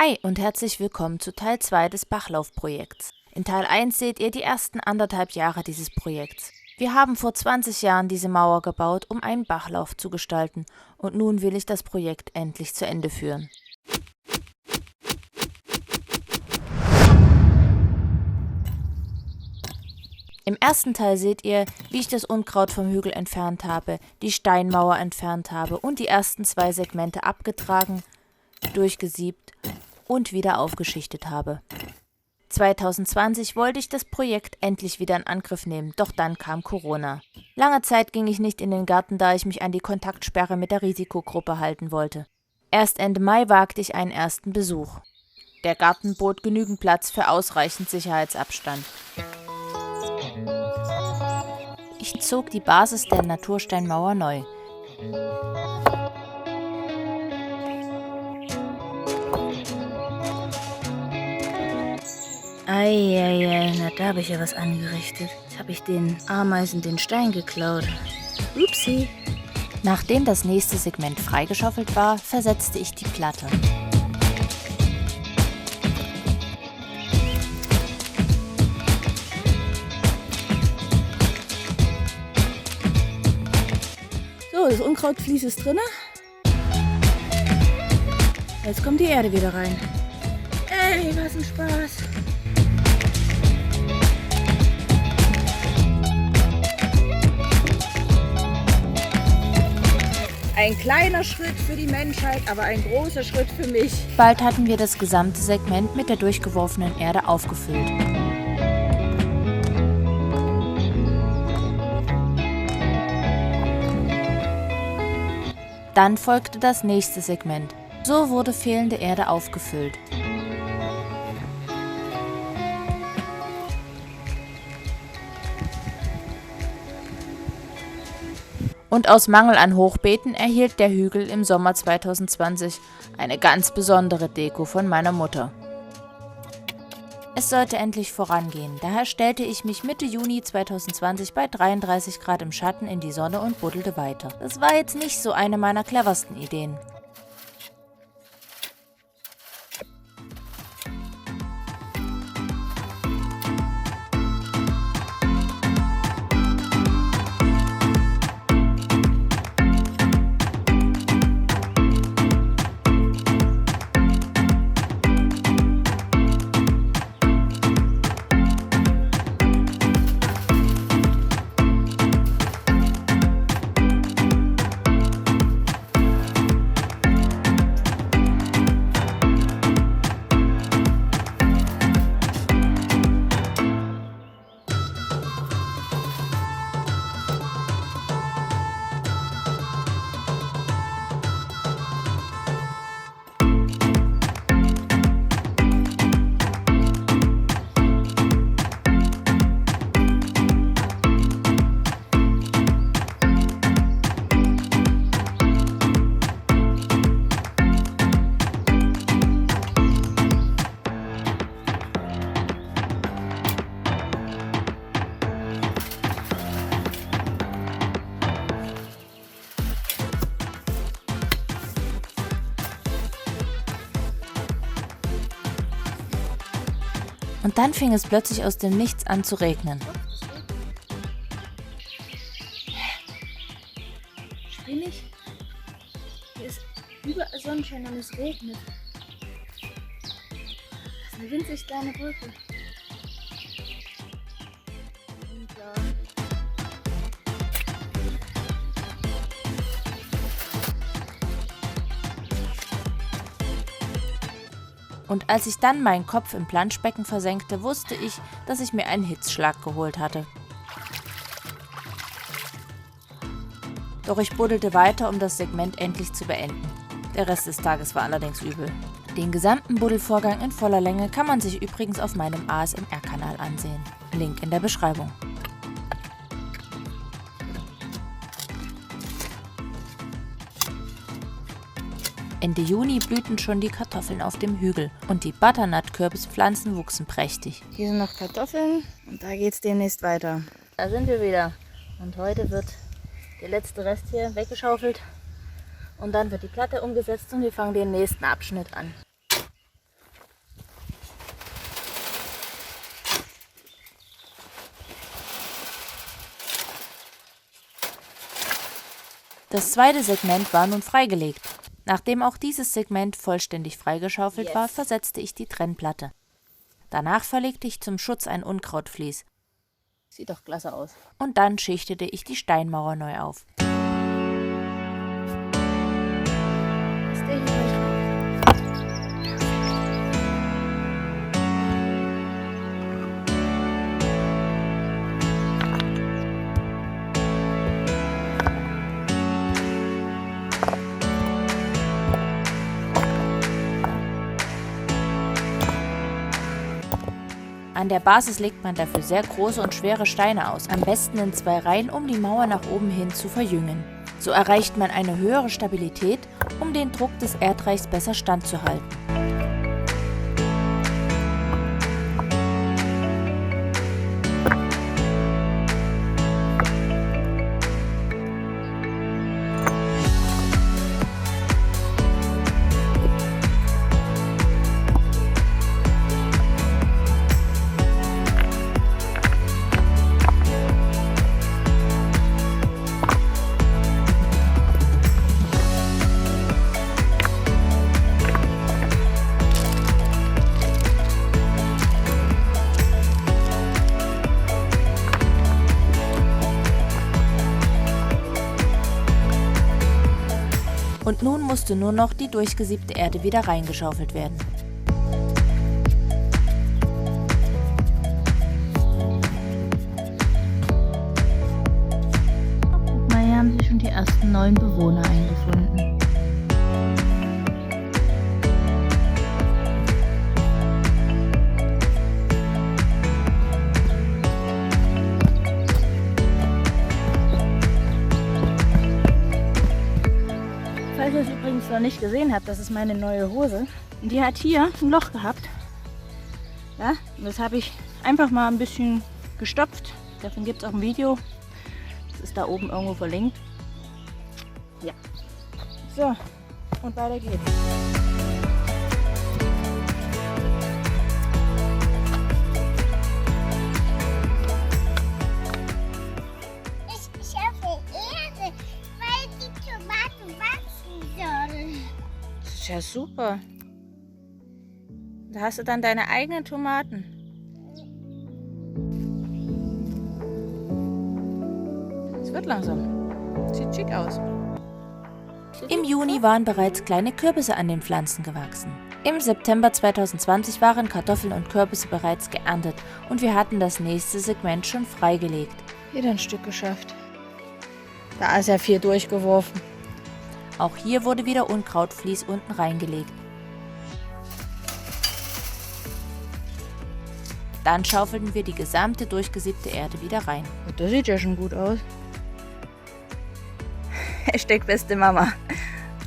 Hi und herzlich willkommen zu Teil 2 des Bachlaufprojekts. In Teil 1 seht ihr die ersten 1,5 Jahre dieses Projekts. Wir haben vor 20 Jahren diese Mauer gebaut, um einen Bachlauf zu gestalten, und nun will ich das Projekt endlich zu Ende führen. Im ersten Teil seht ihr, wie ich das Unkraut vom Hügel entfernt habe, die Steinmauer entfernt habe und die ersten 2 Segmente abgetragen, durchgesiebt und wieder aufgeschichtet habe. 2020 wollte ich das Projekt endlich wieder in Angriff nehmen, doch dann kam Corona. Lange Zeit ging ich nicht in den Garten, da ich mich an die Kontaktsperre mit der Risikogruppe halten wollte. Erst Ende Mai wagte ich einen ersten Besuch. Der Garten bot genügend Platz für ausreichend Sicherheitsabstand. Ich zog die Basis der Natursteinmauer neu. Eieiei, na da habe ich ja was angerichtet. Jetzt habe ich den Ameisen den Stein geklaut. Upsi. Nachdem das nächste Segment freigeschaufelt war, versetzte ich die Platte. So, das Unkrautvlies ist drin. Jetzt kommt die Erde wieder rein. Ey, was ein Spaß. Ein kleiner Schritt für die Menschheit, aber ein großer Schritt für mich. Bald hatten wir das gesamte Segment mit der durchgeworfenen Erde aufgefüllt. Dann folgte das nächste Segment. So wurde fehlende Erde aufgefüllt. Und aus Mangel an Hochbeeten erhielt der Hügel im Sommer 2020 eine ganz besondere Deko von meiner Mutter. Es sollte endlich vorangehen, daher stellte ich mich Mitte Juni 2020 bei 33 Grad im Schatten in die Sonne und buddelte weiter. Das war jetzt nicht so eine meiner cleversten Ideen. Und dann fing es plötzlich aus dem Nichts an zu regnen. Spinnig? Hier ist überall Sonnenschein und es regnet. Das ist eine winzig kleine Brücke. Unklar. Und als ich dann meinen Kopf im Planschbecken versenkte, wusste ich, dass ich mir einen Hitzschlag geholt hatte. Doch ich buddelte weiter, um das Segment endlich zu beenden. Der Rest des Tages war allerdings übel. Den gesamten Buddelvorgang in voller Länge kann man sich übrigens auf meinem ASMR-Kanal ansehen. Link in der Beschreibung. Ende Juni blühten schon die Kartoffeln auf dem Hügel und die Butternut-Kürbispflanzen wuchsen prächtig. Hier sind noch Kartoffeln und da geht's demnächst weiter. Da sind wir wieder und heute wird der letzte Rest hier weggeschaufelt und dann wird die Platte umgesetzt und wir fangen den nächsten Abschnitt an. Das zweite Segment war nun freigelegt. Nachdem auch dieses Segment vollständig freigeschaufelt war, versetzte ich die Trennplatte. Danach verlegte ich zum Schutz ein Unkrautvlies. Sieht doch klasse aus. Und dann schichtete ich die Steinmauer neu auf. Ist der hier? An der Basis legt man dafür sehr große und schwere Steine aus, am besten in 2 Reihen, um die Mauer nach oben hin zu verjüngen. So erreicht man eine höhere Stabilität, um den Druck des Erdreichs besser standzuhalten. Und nun musste nur noch die durchgesiebte Erde wieder reingeschaufelt werden. Guck mal, hier haben sich schon die ersten neuen Bewohner eingefunden. Falls ihr es übrigens noch nicht gesehen habt, das ist meine neue Hose. Und die hat hier ein Loch gehabt. Ja, und das habe ich einfach mal ein bisschen gestopft. Davon gibt es auch ein Video. Das ist da oben irgendwo verlinkt. Ja. So, und weiter geht's. Ich schaffe Erde, weil die Tomaten wachsen sollen. Das ist ja super. Da hast du dann deine eigenen Tomaten. Es wird langsam. Sieht schick aus. Im Juni waren bereits kleine Kürbisse an den Pflanzen gewachsen. Im September 2020 waren Kartoffeln und Kürbisse bereits geerntet und wir hatten das nächste Segment schon freigelegt. Wieder ein Stück geschafft. Da ist ja viel durchgeworfen. Auch hier wurde wieder Unkrautvlies unten reingelegt. Dann schaufelten wir die gesamte durchgesiebte Erde wieder rein. Das sieht ja schon gut aus. Hashtag beste Mama.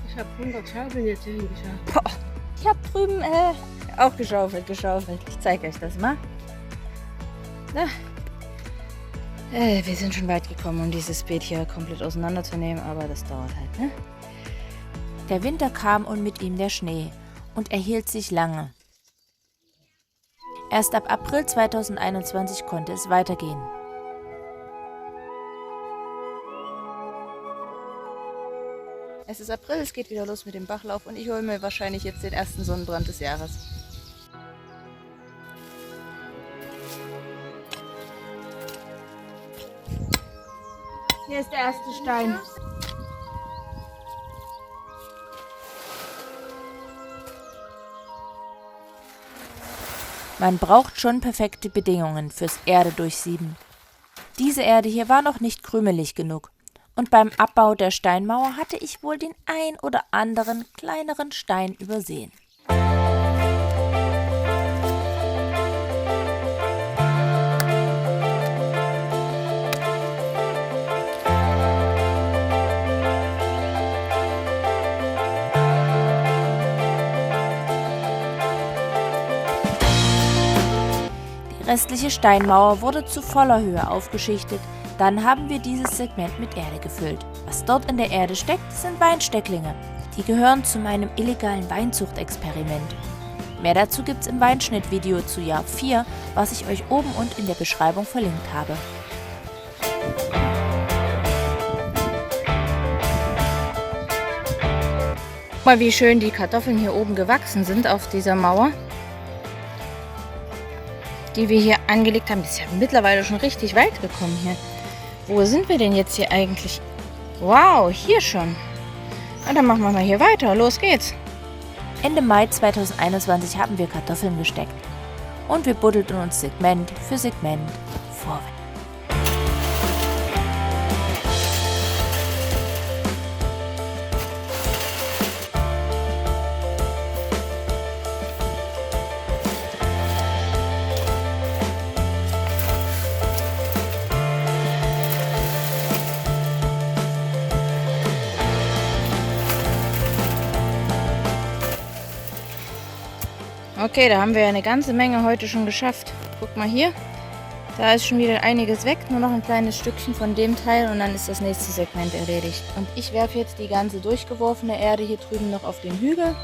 Ich habe 100 Schaufeln jetzt hingeschafft. Ich habe drüben auch geschaufelt. Ich zeige euch das mal. Da. Wir sind schon weit gekommen, um dieses Beet hier komplett auseinanderzunehmen, aber das dauert halt, ne? Der Winter kam und mit ihm der Schnee und er hielt sich lange. Erst ab April 2021 konnte es weitergehen. Es ist April, es geht wieder los mit dem Bachlauf und ich hole mir wahrscheinlich jetzt den ersten Sonnenbrand des Jahres. Hier ist der erste Stein. Man braucht schon perfekte Bedingungen fürs Erde-Durchsieben. Diese Erde hier war noch nicht krümelig genug. Und beim Abbau der Steinmauer hatte ich wohl den ein oder anderen kleineren Stein übersehen. Die restliche Steinmauer wurde zu voller Höhe aufgeschichtet. Dann haben wir dieses Segment mit Erde gefüllt. Was dort in der Erde steckt, sind Weinstecklinge. Die gehören zu meinem illegalen Weinzuchtexperiment. Mehr dazu gibt's im Weinschnittvideo zu Jahr 4, was ich euch oben und in der Beschreibung verlinkt habe. mal, wie schön die Kartoffeln hier oben gewachsen sind auf dieser Mauer, die wir hier angelegt haben. Das ist ja mittlerweile schon richtig weit gekommen hier. Wo sind wir denn jetzt hier eigentlich? Wow, hier schon. Na, dann machen wir mal hier weiter. Los geht's. Ende Mai 2021 haben wir Kartoffeln gesteckt. Und wir buddelten uns Segment für Segment vorwärts. Okay, da haben wir ja eine ganze Menge heute schon geschafft. Guck mal hier. Da ist schon wieder einiges weg. Nur noch ein kleines Stückchen von dem Teil und dann ist das nächste Segment erledigt. Und ich werfe jetzt die ganze durchgeworfene Erde hier drüben noch auf den Hügel.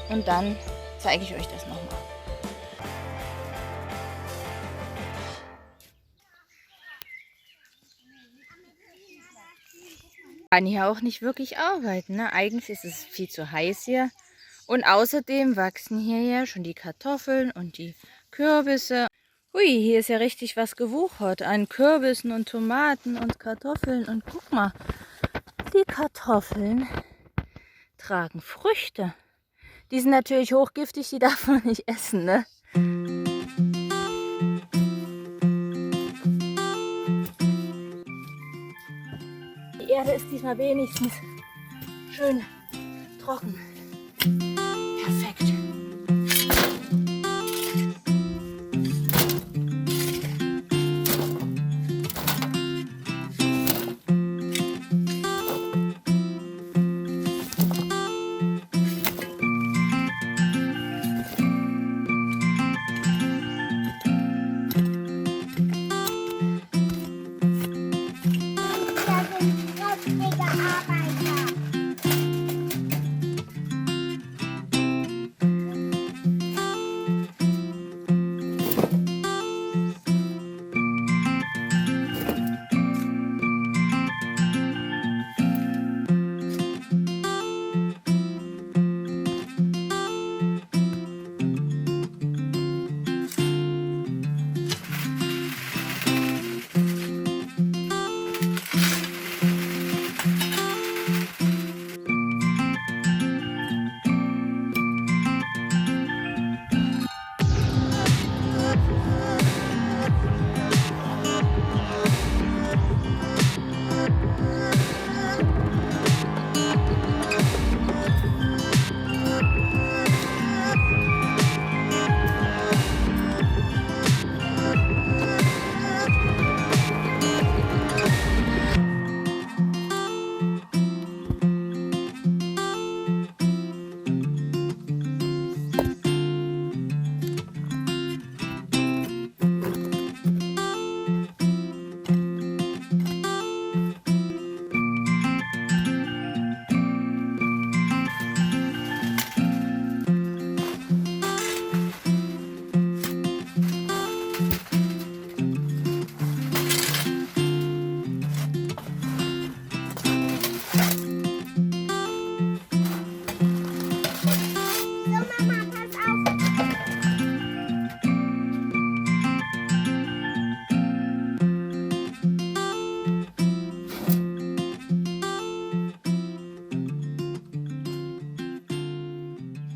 Und dann zeige ich euch das nochmal. Kann hier auch nicht wirklich arbeiten, ne? Eigentlich ist es viel zu heiß hier. Und außerdem wachsen hier ja schon die Kartoffeln und die Kürbisse. Hui, hier ist ja richtig was gewuchert an Kürbissen und Tomaten und Kartoffeln. Und guck mal, die Kartoffeln tragen Früchte. Die sind natürlich hochgiftig, die darf man nicht essen, ne? Die Erde ist diesmal wenigstens schön trocken. Perfekt. Das sind kräftige Arbeiter.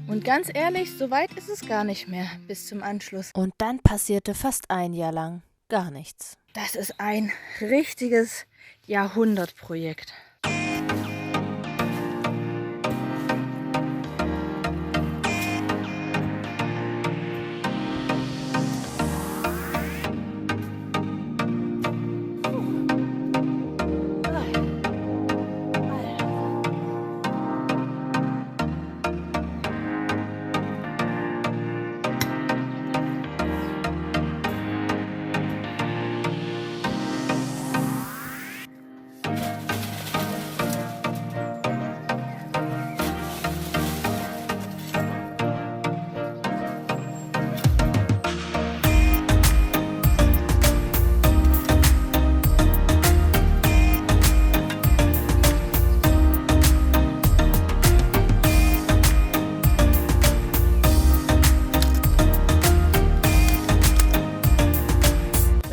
Und ganz ehrlich, so weit ist es gar nicht mehr bis zum Anschluss. Und dann passierte fast ein Jahr lang gar nichts. Das ist ein richtiges Jahrhundertprojekt.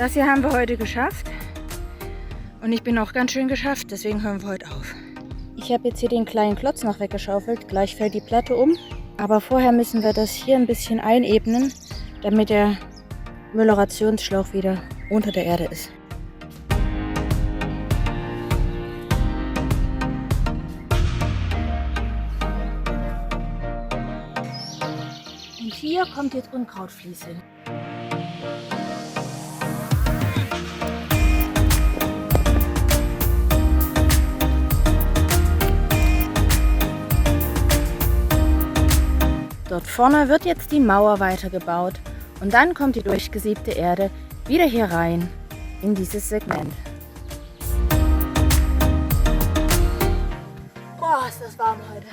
Das hier haben wir heute geschafft. Und ich bin auch ganz schön geschafft, deswegen hören wir heute auf. Ich habe jetzt hier den kleinen Klotz noch weggeschaufelt. Gleich fällt die Platte um. Aber vorher müssen wir das hier ein bisschen einebnen, damit der Melorationsschlauch wieder unter der Erde ist. Und hier kommt jetzt Unkrautvlies hin. Dort vorne wird jetzt die Mauer weitergebaut und dann kommt die durchgesiebte Erde wieder hier rein in dieses Segment. Boah, ist das warm heute.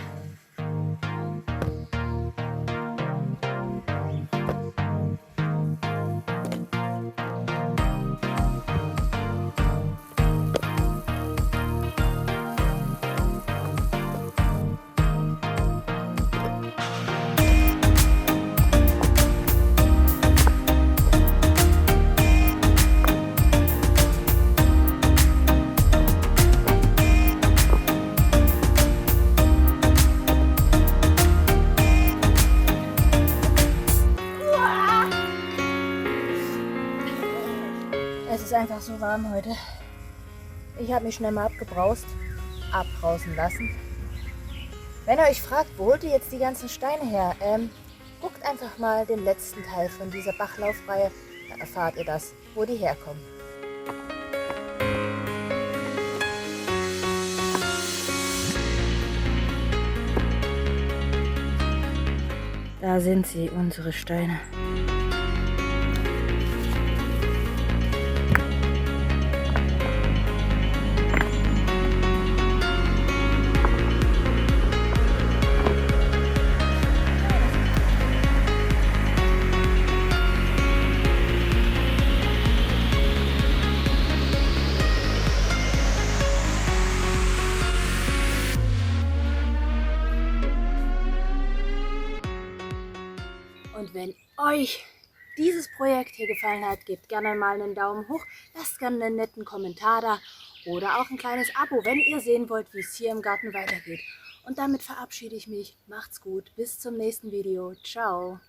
Es ist einfach so warm heute. Ich habe mich schnell mal abbrausen lassen. Wenn ihr euch fragt, wo holt ihr jetzt die ganzen Steine her? Guckt einfach mal den letzten Teil von dieser Bachlaufreihe. Da erfahrt ihr das, wo die herkommen. Da sind sie, unsere Steine. Und wenn euch dieses Projekt hier gefallen hat, gebt gerne mal einen Daumen hoch, lasst gerne einen netten Kommentar da oder auch ein kleines Abo, wenn ihr sehen wollt, wie es hier im Garten weitergeht. Und damit verabschiede ich mich. Macht's gut, bis zum nächsten Video. Ciao.